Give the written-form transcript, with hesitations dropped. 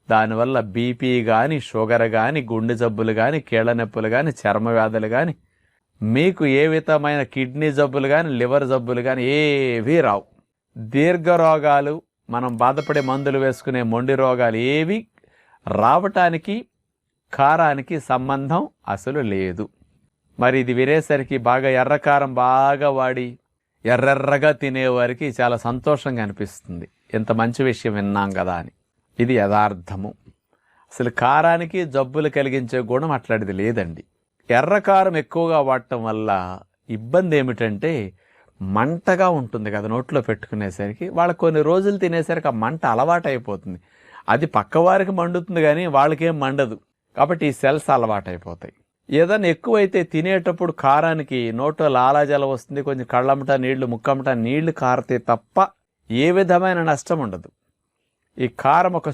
దానివల్ల బీపీ కానీ, షుగర్ కానీ, గుండె జబ్బులు కానీ, కీళ్ళ నొప్పులు కానీ, చర్మ వ్యాధులు కానీ, మీకు ఏ విధమైన కిడ్నీ జబ్బులు కానీ, లివర్ జబ్బులు కానీ ఏవీ రావు. దీర్ఘరోగాలు, మనం బాధపడే మందులు వేసుకునే మొండి రోగాలు ఏవి రావటానికి కారానికి సంబంధం అసలు లేదు. మరి ఇది వినేసరికి బాగా ఎర్రకారం బాగా వాడి ఎర్రెర్రగా తినేవారికి చాలా సంతోషంగా అనిపిస్తుంది. ఎంత మంచి విషయం విన్నాం కదా అని. ఇది యథార్థము. అసలు కారానికి జబ్బులు కలిగించే గుణం అట్లాంటిది లేదండి. ఎర్రకారం ఎక్కువగా వాడటం వల్ల ఇబ్బంది ఏమిటంటే మంటగా ఉంటుంది కదా నోట్లో పెట్టుకునేసరికి. వాళ్ళకి కొన్ని రోజులు తినేసరికి ఆ మంట అలవాటు అయిపోతుంది. అది పక్కవారికి మండుతుంది కానీ వాళ్ళకేం మండదు. కాబట్టి ఈ సెల్స్ అలవాటు అయిపోతాయి. ఏదైనా ఎక్కువైతే తినేటప్పుడు కారానికి నోట్లో లాలాజలం వస్తుంది, కొంచెం కళ్ళమ్మట నీళ్లు, ముక్కమ్మట నీళ్లు కారితే తప్ప ఏ విధమైన నష్టం ఉండదు. ఈ కారం ఒక